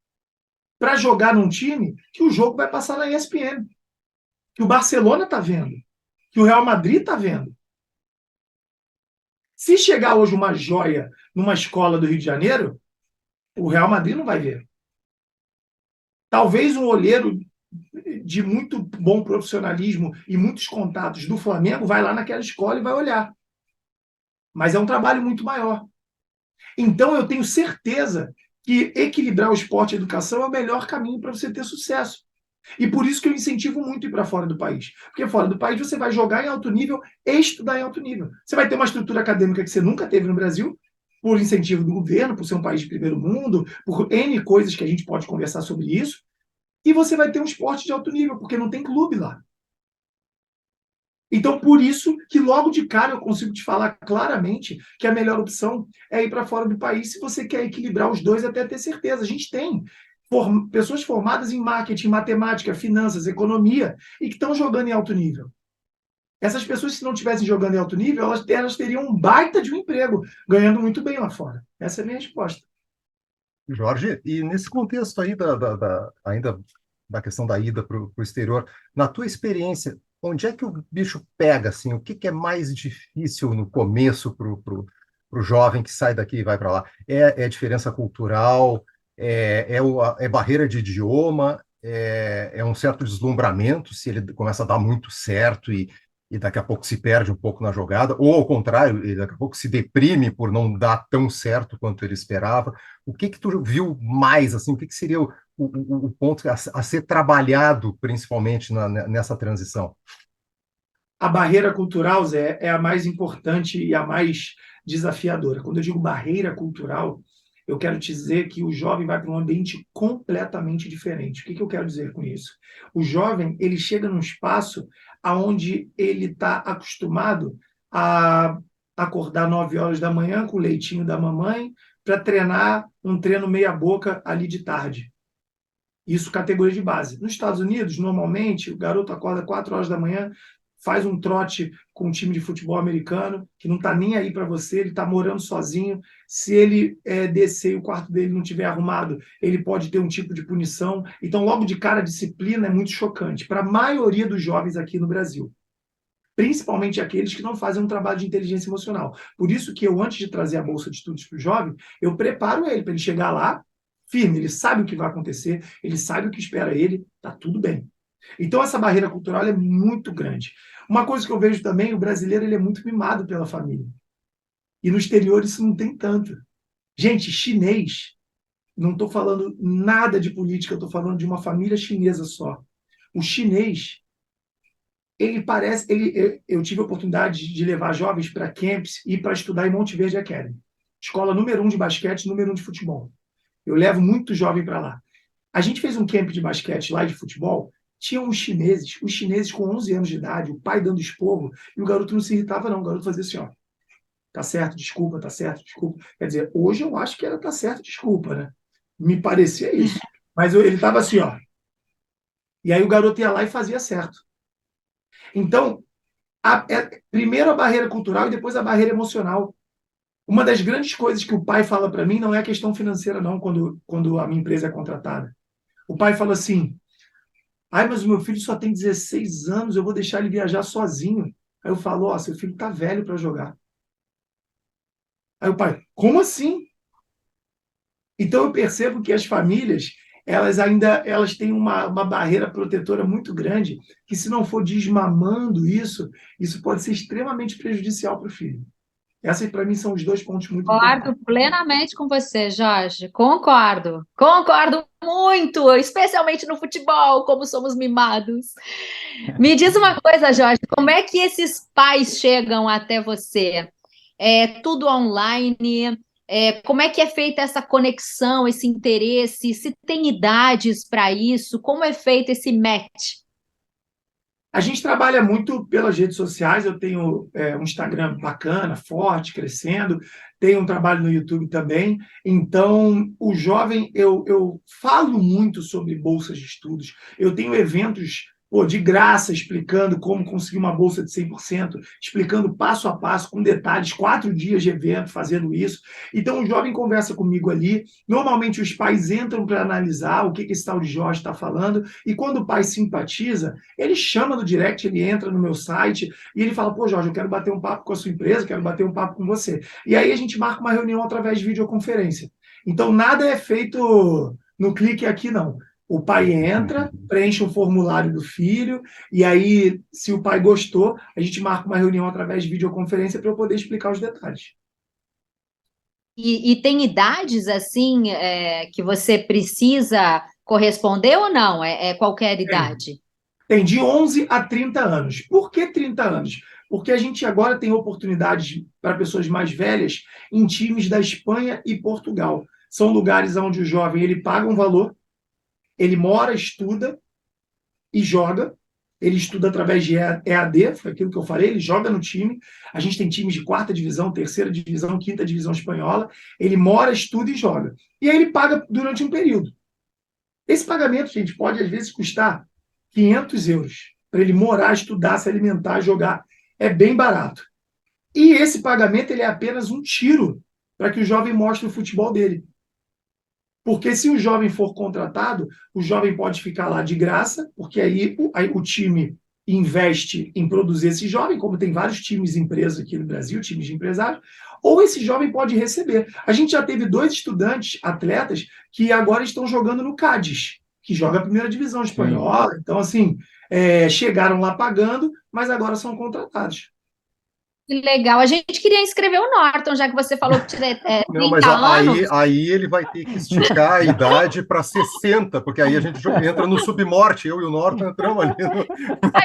para jogar num time que o jogo vai passar na ESPN. Que o Barcelona está vendo, que o Real Madrid está vendo. Se chegar hoje uma joia numa escola do Rio de Janeiro, o Real Madrid não vai ver. Talvez um olheiro de muito bom profissionalismo e muitos contatos do Flamengo vai lá naquela escola e vai olhar. Mas é um trabalho muito maior. Então, eu tenho certeza que equilibrar o esporte e a educação é o melhor caminho para você ter sucesso. E por isso que eu incentivo muito ir para fora do país. Porque fora do país você vai jogar em alto nível e estudar em alto nível. Você vai ter uma estrutura acadêmica que você nunca teve no Brasil, por incentivo do governo, por ser um país de primeiro mundo, por N coisas que a gente pode conversar sobre isso. E você vai ter um esporte de alto nível, porque não tem clube lá. Então, por isso que logo de cara eu consigo te falar claramente que a melhor opção é ir para fora do país se você quer equilibrar os dois até ter certeza. A gente tem pessoas formadas em marketing, matemática, finanças, economia e que estão jogando em alto nível. Essas pessoas, se não estivessem jogando em alto nível, elas teriam um baita de um emprego, ganhando muito bem lá fora. Essa é a minha resposta. Jorge, e nesse contexto aí ainda da questão da ida para o exterior, na tua experiência, onde é que o bicho pega, assim? O que é mais difícil no começo para o jovem que sai daqui e vai para lá? É diferença cultural? É barreira de idioma? É um certo deslumbramento, se ele começa a dar muito certo e daqui a pouco se perde um pouco na jogada, ou ao contrário, ele daqui a pouco se deprime por não dar tão certo quanto ele esperava. O que tu viu mais, assim, o que seria o ponto a ser trabalhado, principalmente nessa transição? A barreira cultural, Zé, é a mais importante e a mais desafiadora. Quando eu digo barreira cultural, eu quero te dizer que o jovem vai para um ambiente completamente diferente. O que eu quero dizer com isso? O jovem, ele chega num espaço onde ele está acostumado a acordar 9 horas da manhã com o leitinho da mamãe para treinar um treino meia boca ali de tarde. Isso categoria de base. Nos Estados Unidos, normalmente, o garoto acorda 4 horas da manhã, faz um trote com um time de futebol americano, que não está nem aí para você, ele está morando sozinho. Se ele descer e o quarto dele não estiver arrumado, ele pode ter um tipo de punição. Então, logo de cara, a disciplina é muito chocante para a maioria dos jovens aqui no Brasil. Principalmente aqueles que não fazem um trabalho de inteligência emocional. Por isso que eu, antes de trazer a Bolsa de Estudos para o jovem, eu preparo ele para ele chegar lá firme, ele sabe o que vai acontecer, ele sabe o que espera ele, tá tudo bem. Então essa barreira cultural é muito grande. Uma coisa que eu vejo também, o brasileiro ele é muito mimado pela família. E no exterior isso não tem tanto. Gente, chinês, não estou falando nada de política, eu estou falando de uma família chinesa só. O chinês, ele parece, eu tive a oportunidade de levar jovens para camps e para estudar em Monte Verde Academy. Escola número 1 de basquete, número 1 de futebol. Eu levo muito jovem para lá. A gente fez um camp de basquete lá de futebol, tinham os chineses com 11 anos de idade, o pai dando esporro, e o garoto não se irritava não, o garoto fazia assim, ó, tá certo, desculpa, tá certo, desculpa. Quer dizer, hoje eu acho que era tá certo, desculpa, né? Me parecia isso. Mas ele tava assim, ó. E aí o garoto ia lá e fazia certo. Então, primeiro a barreira cultural e depois a barreira emocional. Uma das grandes coisas que o pai fala para mim não é a questão financeira, não, quando a minha empresa é contratada. O pai fala assim, mas o meu filho só tem 16 anos, eu vou deixar ele viajar sozinho. Aí eu falo, seu filho tá velho para jogar. Aí o pai, como assim? Então eu percebo que as famílias, elas têm uma barreira protetora muito grande, que se não for desmamando isso pode ser extremamente prejudicial para o filho. Esses, para mim, são os 2 pontos muito importantes. Concordo plenamente com você, Jorge. Concordo. Concordo muito, especialmente no futebol, como somos mimados. Me diz uma coisa, Jorge, como é que esses pais chegam até você? É tudo online? Como é que é feita essa conexão, esse interesse? Se tem idades para isso? Como é feito esse match? A gente trabalha muito pelas redes sociais. Eu tenho um Instagram bacana, forte, crescendo. Tenho um trabalho no YouTube também. Então, o jovem, eu falo muito sobre bolsas de estudos. Eu tenho eventos de graça, explicando como conseguir uma bolsa de 100%, explicando passo a passo, com detalhes, 4 dias de evento fazendo isso. Então, o jovem conversa comigo ali. Normalmente, os pais entram para analisar o que esse tal de Jorge está falando. E quando o pai simpatiza, ele chama no direct, ele entra no meu site e ele fala, Jorge, eu quero bater um papo com a sua empresa, quero bater um papo com você. E aí a gente marca uma reunião através de videoconferência. Então, nada é feito no clique aqui, não. O pai entra, preenche um formulário do filho, e aí, se o pai gostou, a gente marca uma reunião através de videoconferência para eu poder explicar os detalhes. E tem idades, assim, que você precisa corresponder ou não? É qualquer idade? Tem de 11 a 30 anos. Por que 30 anos? Porque a gente agora tem oportunidades para pessoas mais velhas em times da Espanha e Portugal. São lugares onde o jovem ele paga um valor, ele mora, estuda e joga, ele estuda através de EAD, foi aquilo que eu falei, ele joga no time, a gente tem times de 4ª divisão, 3ª divisão, 5ª divisão espanhola, ele mora, estuda e joga. E aí ele paga durante um período. Esse pagamento, gente, pode às vezes custar 500 euros para ele morar, estudar, se alimentar, jogar. É bem barato. E esse pagamento ele é apenas um tiro para que o jovem mostre o futebol dele. Porque se o jovem for contratado, o jovem pode ficar lá de graça, porque aí o time investe em produzir esse jovem, como tem vários times empresas aqui no Brasil, times de empresários, ou esse jovem pode receber. A gente já teve 2 estudantes, atletas, que agora estão jogando no Cádiz, que joga a 1ª divisão espanhola. Então, assim, chegaram lá pagando, mas agora são contratados. Que legal. A gente queria inscrever o Norton, já que você falou que tinha 30 Não, mas anos. aí ele vai ter que esticar a idade para 60, porque aí a gente entra no submorte. Eu e o Norton entramos ali na Eu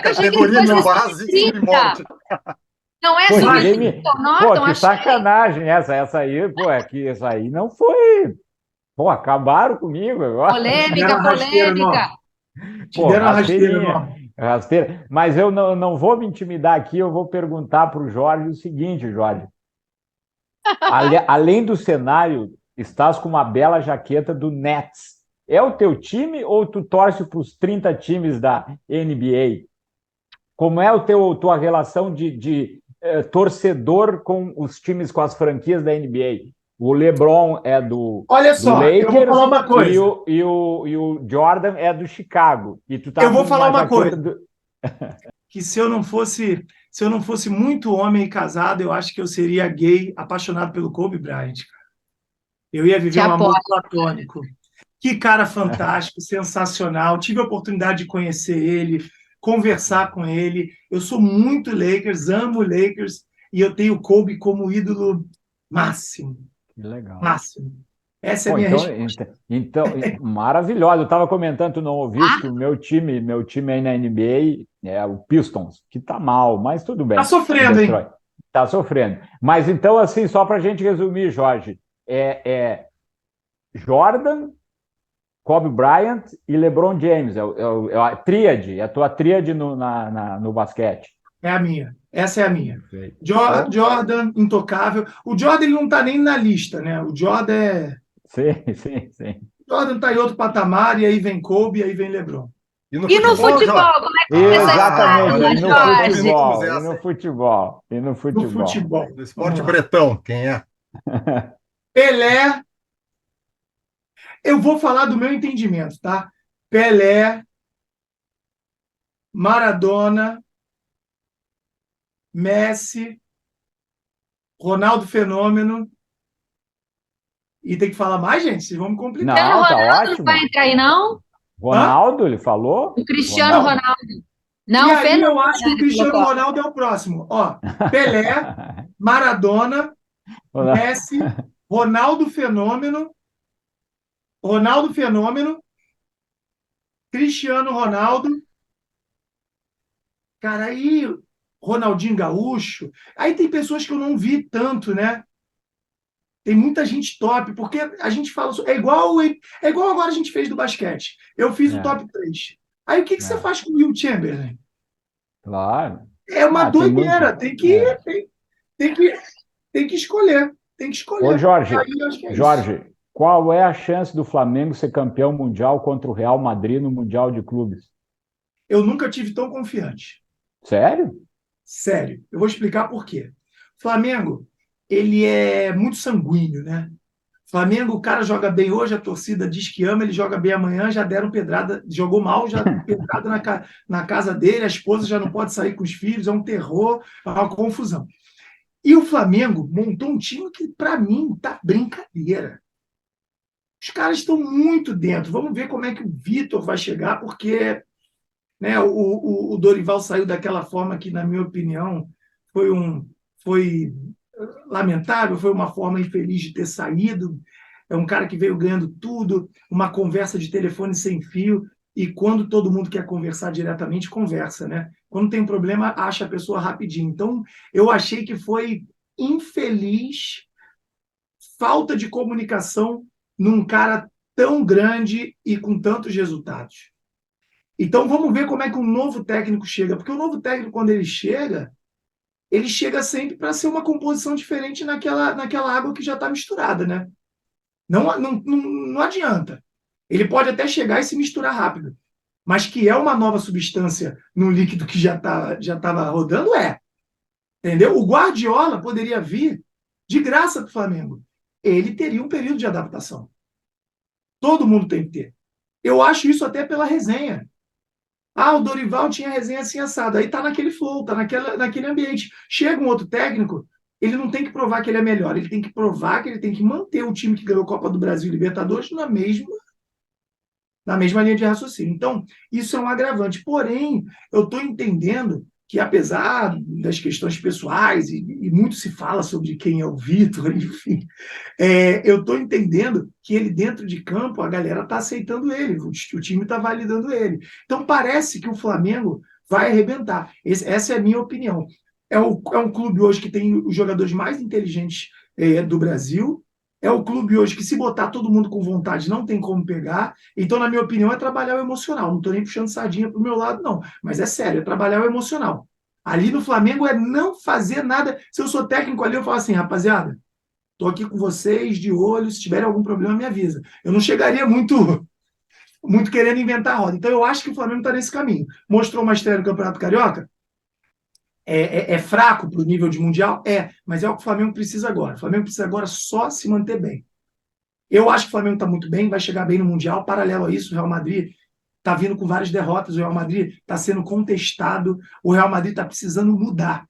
achei que ele categoria de fosse base e 30. submorte. Não é Pô, sobre ninguém me... o Norton, Pô, que achei. sacanagem essa aí, pô, é que essa aí não foi. Pô, acabaram comigo agora. Polêmica, Deram rasteira, polêmica. Te Pô, deram a rasteira, rasteirinha, não. rasteira. Mas eu não vou me intimidar aqui, eu vou perguntar para o Jorge o seguinte, Jorge. Além do cenário, estás com uma bela jaqueta do Nets. É o teu time ou tu torce para os 30 times da NBA? Como é tua relação de torcedor com os times, com as franquias da NBA? O LeBron é do Olha só, eu vou falar uma Lakers coisa. e o Jordan é do Chicago. E tu tá Eu vou com falar uma jaqueta coisa. Que se eu não fosse muito homem e casado, eu acho que eu seria gay, apaixonado pelo Kobe Bryant, cara. Eu ia Te viver um amor apoio. platônico. Que cara fantástico, sensacional. Tive a oportunidade de conhecer ele, conversar com ele. Eu sou muito Lakers, amo Lakers, e eu tenho o Kobe como ídolo máximo. Que legal. Máximo. Essa é a Pô, minha então, resposta. maravilhoso. Eu estava comentando, tu não ouviste, que o meu time aí na NBA é o Pistons, que tá mal, mas tudo bem. Tá sofrendo, hein? Detroit. Tá sofrendo. Mas então, assim, só para a gente resumir, Jorge, é Jordan, Kobe Bryant e LeBron James. É a tríade, é a tua tríade no basquete. É a minha. Essa é a minha. Perfeito. Jordan, intocável. O Jordan ele não está nem na lista, né? O Jordan Sim. O Jordan está em outro patamar, e aí vem Kobe, e aí vem LeBron. E no futebol, Jorge? como é que você Exatamente, olha, e no Jorge? futebol, essa. e no futebol, e no No futebol. futebol. Do esporte bretão, quem é? Pelé. Eu vou falar do meu entendimento, tá? Pelé, Maradona, Messi, Ronaldo Fenômeno. E tem que falar mais, gente? Vocês vão me complicar. Não, tá Ronaldo ótimo. não vai entrar aí, não? Ronaldo, ele falou? O Cristiano Ronaldo. Não, E aí Fenômeno, eu acho que o Cristiano colocou. Ronaldo é o próximo. Ó, Pelé, Maradona, Messi, Ronaldo Fenômeno, Cristiano Ronaldo, cara, aí Ronaldinho Gaúcho. Aí tem pessoas que eu não vi tanto, né? Tem muita gente top, porque a gente fala. É igual agora a gente fez do basquete. Eu fiz o top 3. Aí o que você faz com o Will Chamberlain? Claro. É uma tem doideira. muito. Tem que escolher. Tem que escolher. Ô, Jorge, Aí eu acho que é isso. Jorge, qual é a chance do Flamengo ser campeão mundial contra o Real Madrid no Mundial de Clubes? Eu nunca tive tão confiante. Sério? Sério. Eu vou explicar por quê. Flamengo, ele é muito sanguíneo, né? Flamengo, o cara joga bem hoje, a torcida diz que ama, ele joga bem amanhã, já deram pedrada, jogou mal, já deram pedrada na casa dele, a esposa já não pode sair com os filhos, é um terror, é uma confusão. E o Flamengo montou um time que, para mim, tá brincadeira. Os caras estão muito dentro. Vamos ver como é que o Vitor vai chegar, porque, né, o Dorival saiu daquela forma que, na minha opinião, foi lamentável, foi uma forma infeliz de ter saído. É um cara que veio ganhando tudo, uma conversa de telefone sem fio, e quando todo mundo quer conversar diretamente, conversa, né? Quando tem um problema, acha a pessoa rapidinho. Então, eu achei que foi infeliz, falta de comunicação num cara tão grande e com tantos resultados. Então vamos ver como é que um novo técnico chega, porque o novo técnico, quando ele chega sempre para ser uma composição diferente naquela água que já está misturada, né? Não adianta. Ele pode até chegar e se misturar rápido, mas que é uma nova substância no líquido que já estava rodando, entendeu? O Guardiola poderia vir de graça para o Flamengo. Ele teria um período de adaptação. Todo mundo tem que ter. Eu acho isso até pela resenha. O Dorival tinha resenha assim assado. Aí tá naquele flow, tá naquele ambiente. Chega um outro técnico, ele não tem que provar que ele é melhor, ele tem que provar que ele tem que manter o time que ganhou a Copa do Brasil e Libertadores na mesma linha de raciocínio. Então, isso é um agravante. Porém, eu estou entendendo que, apesar das questões pessoais, e muito se fala sobre quem é o Vitor, enfim, eu estou entendendo que ele, dentro de campo, a galera está aceitando ele, o time está validando ele. Então, parece que o Flamengo vai arrebentar. Essa é a minha opinião. É um clube hoje que tem os jogadores mais inteligentes do Brasil. É o clube hoje que, se botar todo mundo com vontade, não tem como pegar. Então, na minha opinião, é trabalhar o emocional. Não estou nem puxando sardinha para o meu lado, não. Mas é sério, é trabalhar o emocional. Ali no Flamengo é não fazer nada. Se eu sou técnico ali, eu falo assim, rapaziada, estou aqui com vocês, de olho, se tiver algum problema, me avisa. Eu não chegaria muito querendo inventar a roda. Então, eu acho que o Flamengo está nesse caminho. Mostrou uma estreia no Campeonato Carioca? É fraco para o nível de Mundial? Mas é o que o Flamengo precisa agora. O Flamengo precisa agora só se manter bem. Eu acho que o Flamengo está muito bem, vai chegar bem no Mundial. Paralelo a isso, o Real Madrid está vindo com várias derrotas, o Real Madrid está sendo contestado, o Real Madrid está precisando mudar.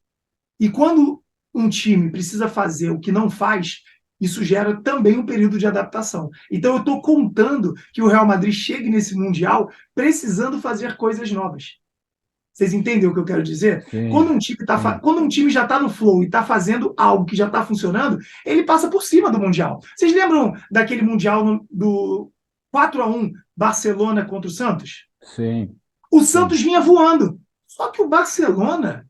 E quando um time precisa fazer o que não faz, isso gera também um período de adaptação. Então eu estou contando que o Real Madrid chegue nesse Mundial precisando fazer coisas novas. Vocês entendem o que eu quero dizer? Sim, quando um time já está no flow e está fazendo algo que já está funcionando, ele passa por cima do Mundial. Vocês lembram daquele Mundial do 4-1 Barcelona contra o Santos? sim. O Santos vinha voando. Só que o Barcelona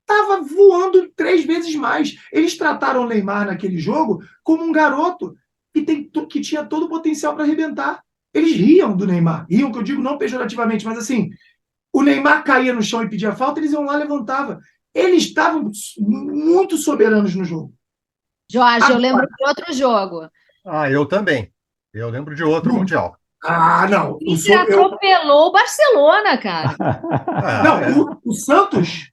estava voando 3 vezes mais. Eles trataram o Neymar naquele jogo como um garoto que tinha todo o potencial para arrebentar. Eles riam do Neymar. Riam, que eu digo não pejorativamente, mas assim, o Neymar caía no chão e pedia falta, eles iam lá e levantavam. Eles estavam muito soberanos no jogo. Jorge, eu lembro de outro jogo. Eu também. Eu lembro de outro Mundial. Não. O Inter atropelou o Barcelona, cara. O Santos?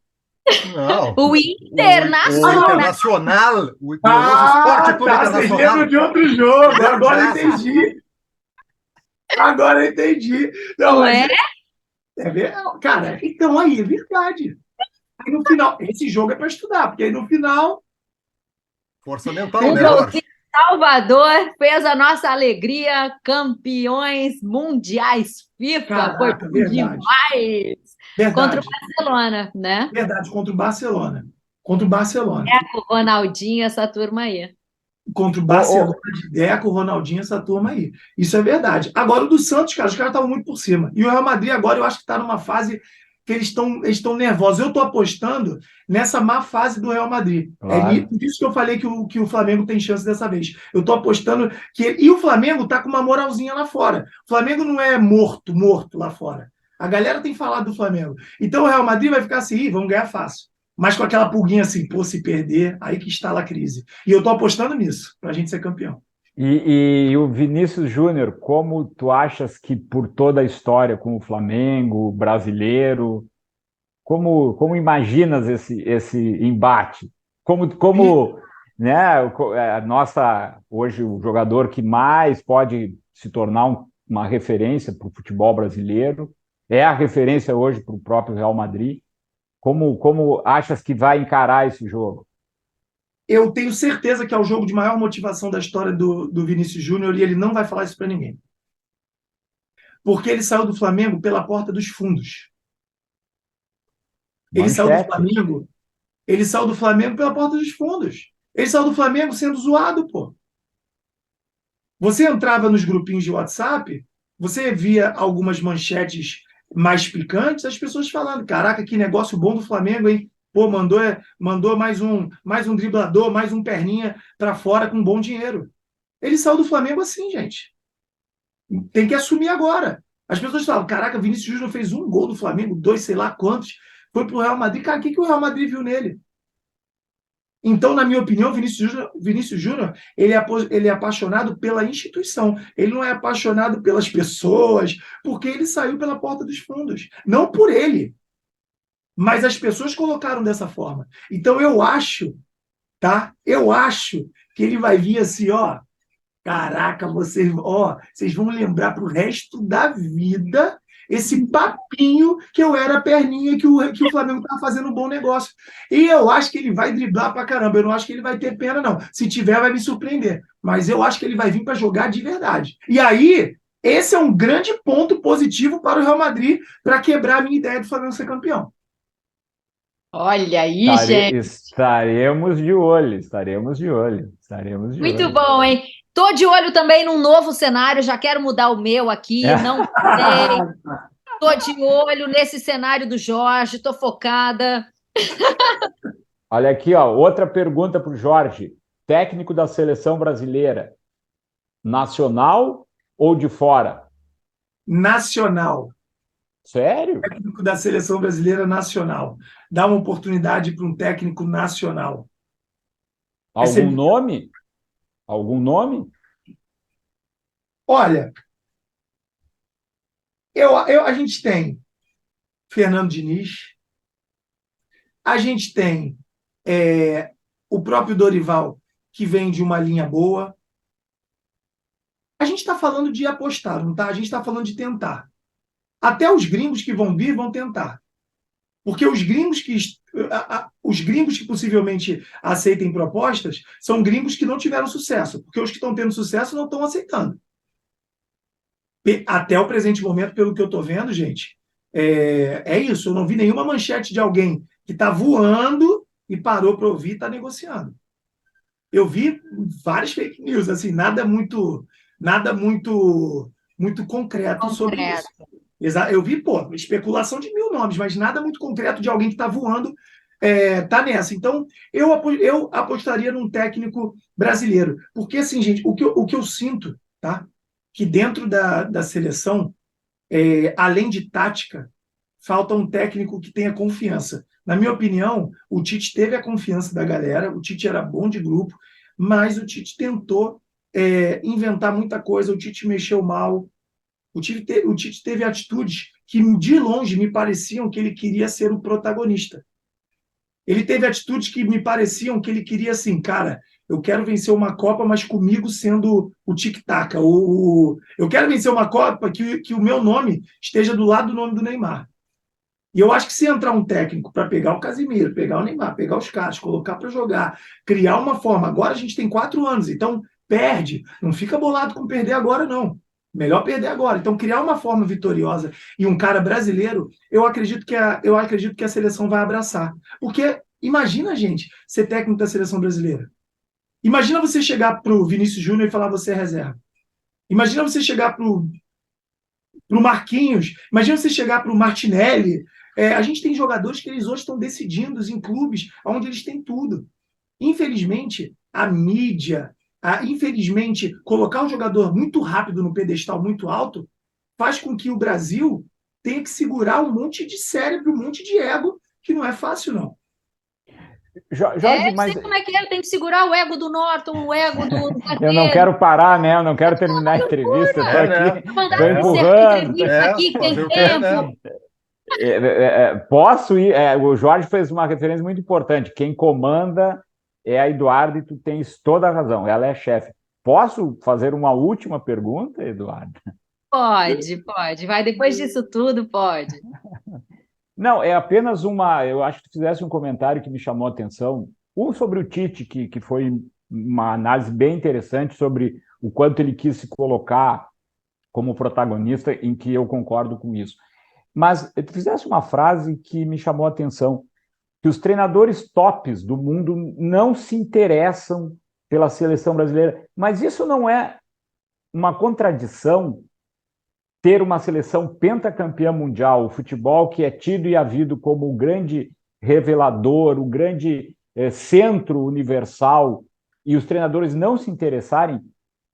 Não. O Internacional. O Internacional. O glorioso Esporte Clube Internacional. Vocês lembram de outro jogo. Agora eu entendi. Não é? Cara, então aí, é verdade. Aí no final, esse jogo é para estudar, porque aí no final. Força mental, né, Jorge? Salvador fez a nossa alegria, campeões mundiais FIFA. Caraca, foi demais. Contra o Barcelona, né? Verdade, contra o Barcelona. Deco, Ronaldinho, essa turma aí. Contra o Barcelona de Deco, Ronaldinho, essa turma aí. Isso é verdade. Agora, o do Santos, cara, os caras estavam muito por cima. E o Real Madrid agora, eu acho que está numa fase que eles estão nervosos. Eu estou apostando nessa má fase do Real Madrid. Claro. Por isso que eu falei que o Flamengo tem chance dessa vez. Eu estou apostando que... E o Flamengo está com uma moralzinha lá fora. O Flamengo não é morto lá fora. A galera tem falado do Flamengo. Então o Real Madrid vai ficar assim, vamos ganhar fácil. Mas com aquela pulguinha assim, se perder, aí que instala a crise. E eu estou apostando nisso, para a gente ser campeão. E o Vinícius Júnior, como tu achas que por toda a história com o Flamengo, brasileiro, como imaginas esse embate? Como né, hoje o jogador que mais pode se tornar uma referência para o futebol brasileiro, é a referência hoje para o próprio Real Madrid. Como achas que vai encarar esse jogo? Eu tenho certeza que é o jogo de maior motivação da história do Vinícius Júnior, e ele não vai falar isso para ninguém. Porque ele saiu do Flamengo pela porta dos fundos. Ele saiu do Flamengo pela porta dos fundos. Ele saiu do Flamengo sendo zoado, pô. Você entrava nos grupinhos de WhatsApp, você via algumas manchetes mais picantes, as pessoas falando, caraca, que negócio bom do Flamengo, hein? Pô, mandou mais um driblador, mais um perninha para fora com bom dinheiro. Ele saiu do Flamengo assim, gente. Tem que assumir agora. As pessoas falam, caraca, Vinícius Júnior fez um gol no Flamengo, 2, sei lá quantos, foi pro Real Madrid. Cara, o que o Real Madrid viu nele? Então, na minha opinião, Vinícius Júnior ele é apaixonado pela instituição. Ele não é apaixonado pelas pessoas, porque ele saiu pela porta dos fundos. Não por ele, mas as pessoas colocaram dessa forma. Então, eu acho, tá? Eu acho que ele vai vir assim, ó. Caraca, vocês vão lembrar pro resto da vida esse papinho que eu era a perninha que o Flamengo estava fazendo um bom negócio. E eu acho que ele vai driblar pra caramba. Eu não acho que ele vai ter pena, não. Se tiver, vai me surpreender. Mas eu acho que ele vai vir para jogar de verdade. E aí, esse é um grande ponto positivo para o Real Madrid para quebrar a minha ideia do Flamengo ser campeão. Olha aí, gente. Estaremos de olho, estaremos de olho, estaremos de Muito olho. bom, hein? Tô de olho também num novo cenário, já quero mudar o meu aqui, não sei. Tô de olho nesse cenário do Jorge, tô focada. Olha aqui, ó, outra pergunta para o Jorge. Técnico da seleção brasileira, nacional ou de fora? Nacional. Sério? Técnico da seleção brasileira nacional. Dá uma oportunidade para um técnico nacional. Algum nome? Algum nome? Olha, a gente tem Fernando Diniz, a gente tem o próprio Dorival, que vem de uma linha boa. A gente está falando de apostar, não tá? A gente está falando de tentar. Até os gringos que vão vir vão tentar. Porque os gringos que possivelmente aceitem propostas são gringos que não tiveram sucesso. Porque os que estão tendo sucesso não estão aceitando. Até o presente momento, pelo que eu estou vendo, gente, é isso. Eu não vi nenhuma manchete de alguém que está voando e parou para ouvir e está negociando. Eu vi várias fake news, assim, nada muito concreto sobre isso. Eu vi, especulação de 1000 nomes, mas nada muito concreto de alguém que está voando, tá nessa. Então, eu apostaria num técnico brasileiro. Porque, assim, gente, o que eu sinto, tá? Que dentro da seleção, além de tática, falta um técnico que tenha confiança. Na minha opinião, o Tite teve a confiança da galera, o Tite era bom de grupo, mas o Tite tentou inventar muita coisa, o Tite mexeu mal, o Tite teve atitudes que, de longe, me pareciam que ele queria ser o protagonista. Ele teve atitudes que me pareciam que ele queria assim, cara, eu quero vencer uma Copa, mas comigo sendo o tic-tac. Eu quero vencer uma Copa que o meu nome esteja do lado do nome do Neymar. E eu acho que se entrar um técnico para pegar o Casemiro, pegar o Neymar, pegar os caras, colocar para jogar, criar uma forma. Agora a gente tem 4 anos, então perde. Não fica bolado com perder agora, não. Melhor perder agora. Então, criar uma forma vitoriosa e um cara brasileiro, eu acredito que a seleção vai abraçar. Porque imagina, gente, ser técnico da seleção brasileira. Imagina você chegar para o Vinícius Júnior e falar você é reserva. Imagina você chegar para o Marquinhos. Imagina você chegar para o Martinelli. A gente tem jogadores que eles hoje estão decidindo em clubes onde eles têm tudo. Infelizmente, a mídia, infelizmente, colocar um jogador muito rápido no pedestal muito alto faz com que o Brasil tenha que segurar um monte de cérebro, um monte de ego, que não é fácil, não. Jorge, mas... sei como é que é, tem que segurar o ego do Norton, o ego do... Eu não quero parar, né? Eu não quero terminar a entrevista. Estou aqui, estou empurrando. Aqui, tem tempo. Posso ir? O Jorge fez uma referência muito importante. Quem comanda é a Eduardo e tu tens toda a razão. Ela é chefe. Posso fazer uma última pergunta, Eduardo? Pode. Vai, depois disso tudo, pode. Não, é apenas uma... Eu acho que tu fizesse um comentário que me chamou a atenção. Um sobre o Tite, que foi uma análise bem interessante sobre o quanto ele quis se colocar como protagonista, em que eu concordo com isso. Mas tu fizesse uma frase que me chamou a atenção, que os treinadores tops do mundo não se interessam pela seleção brasileira. Mas isso não é uma contradição ter uma seleção pentacampeã mundial, o futebol que é tido e havido como o grande revelador, o grande centro universal, e os treinadores não se interessarem,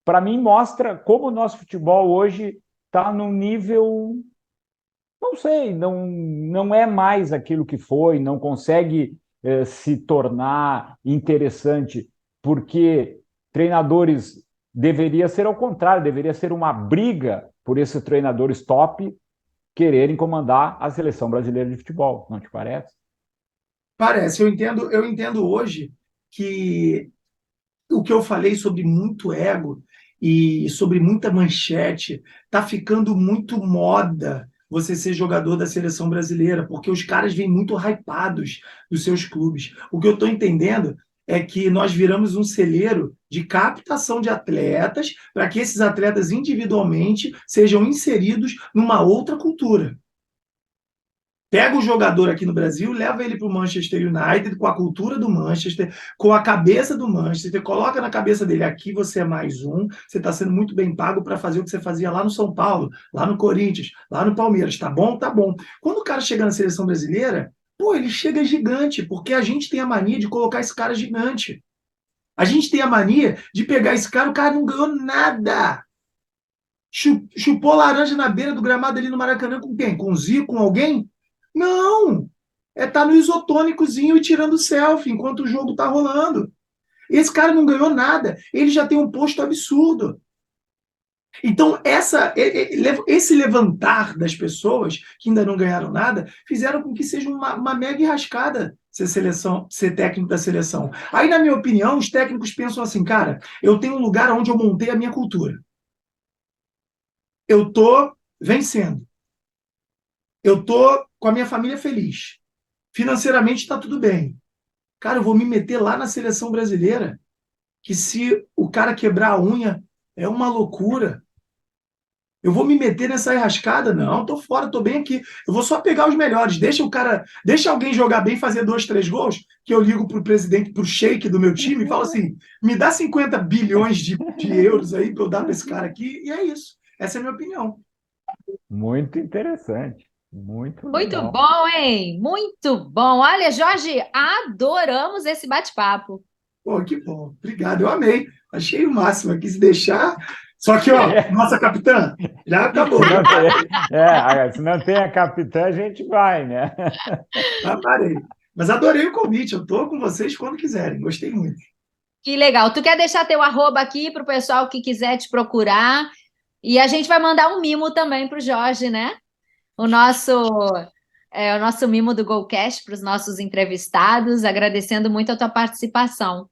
para mim mostra como o nosso futebol hoje está num nível, não sei, não é mais aquilo que foi, não consegue se tornar interessante, porque treinadores deveria ser ao contrário, deveria ser uma briga por esses treinadores top quererem comandar a seleção brasileira de futebol, não te parece? Parece, eu entendo hoje que o que eu falei sobre muito ego e sobre muita manchete está ficando muito moda você ser jogador da seleção brasileira, porque os caras vêm muito hypados dos seus clubes. O que eu estou entendendo é que nós viramos um celeiro de captação de atletas para que esses atletas individualmente sejam inseridos numa outra cultura. Pega o jogador aqui no Brasil, leva ele para o Manchester United, com a cultura do Manchester, com a cabeça do Manchester, coloca na cabeça dele, aqui você é mais um, você está sendo muito bem pago para fazer o que você fazia lá no São Paulo, lá no Corinthians, lá no Palmeiras, tá bom? Tá bom. Quando o cara chega na seleção brasileira, pô, ele chega gigante, porque a gente tem a mania de colocar esse cara gigante. A gente tem a mania de pegar esse cara, o cara não ganhou nada. Chupou laranja na beira do gramado ali no Maracanã com quem? Com o Zico, com alguém? Não! É estar no isotônicozinho e tirando selfie enquanto o jogo está rolando. Esse cara não ganhou nada. Ele já tem um posto absurdo. Então, esse levantar das pessoas que ainda não ganharam nada fizeram com que seja uma mega enrascada ser técnico da seleção. Aí, na minha opinião, os técnicos pensam assim, cara, eu tenho um lugar onde eu montei a minha cultura. Eu estou vencendo. Eu estou com a minha família feliz. Financeiramente está tudo bem. Cara, eu vou me meter lá na seleção brasileira, que se o cara quebrar a unha, é uma loucura. Eu vou me meter nessa enrascada? Não, tô fora, tô bem aqui. Eu vou só pegar os melhores. Deixa alguém jogar bem, fazer 2, 3 gols, que eu ligo pro presidente, pro sheik do meu time e falo assim, me dá 50 bilhões de euros aí para eu dar para esse cara aqui, e é isso. Essa é a minha opinião. Muito interessante. Muito legal. bom, hein? Muito bom. Olha, Jorge, adoramos esse bate-papo. Pô, que bom. Obrigado, eu amei. Achei o máximo aqui, se deixar. Só que, ó, nossa capitã, já acabou. Se não tem a capitã, a gente vai, né? Já parei. Mas adorei o convite, eu tô com vocês quando quiserem. Gostei muito. Que legal. Tu quer deixar teu arroba aqui para o pessoal que quiser te procurar? E a gente vai mandar um mimo também para o Jorge, né? O nosso mimo do GoCast para os nossos entrevistados, agradecendo muito a tua participação.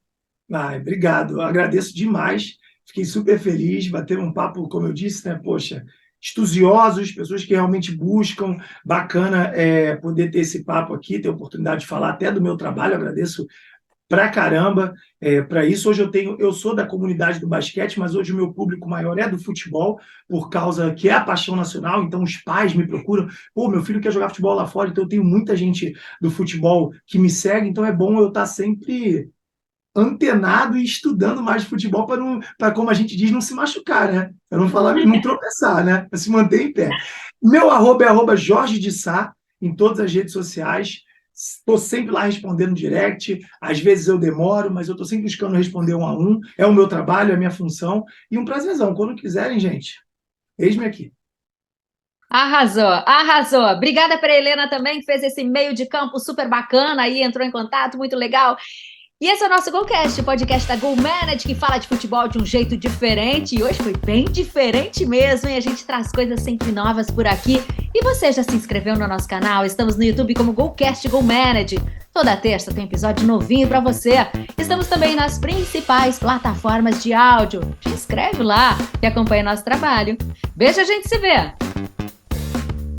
Obrigado, eu agradeço demais, fiquei super feliz, bater um papo, como eu disse, né, poxa, estudiosos, pessoas que realmente buscam, bacana poder ter esse papo aqui, ter a oportunidade de falar até do meu trabalho, agradeço pra caramba, para isso. Hoje eu sou da comunidade do basquete, mas hoje o meu público maior é do futebol, por causa que é a paixão nacional, então os pais me procuram, pô, meu filho quer jogar futebol lá fora, então eu tenho muita gente do futebol que me segue, então é bom eu estar sempre antenado e estudando mais de futebol para, como a gente diz, não se machucar, né? Para não falar, não tropeçar, né? Para se manter em pé. Meu arroba é @Jorge de Sá, em todas as redes sociais. Estou sempre lá respondendo direct, às vezes eu demoro, mas eu estou sempre buscando responder 1 a 1. É o meu trabalho, é a minha função. E um prazerzão. Quando quiserem, gente, eis-me aqui. Arrasou, arrasou. Obrigada para a Helena também, que fez esse meio de campo super bacana aí, entrou em contato, muito legal. E esse é o nosso GoCast, o podcast da GoManage, que fala de futebol de um jeito diferente. E hoje foi bem diferente mesmo, e a gente traz coisas sempre novas por aqui. E você já se inscreveu no nosso canal? Estamos no YouTube como GoCast GoManage. Toda terça tem episódio novinho para você. Estamos também nas principais plataformas de áudio. Se inscreve lá e acompanha nosso trabalho. Beijo, a gente se vê!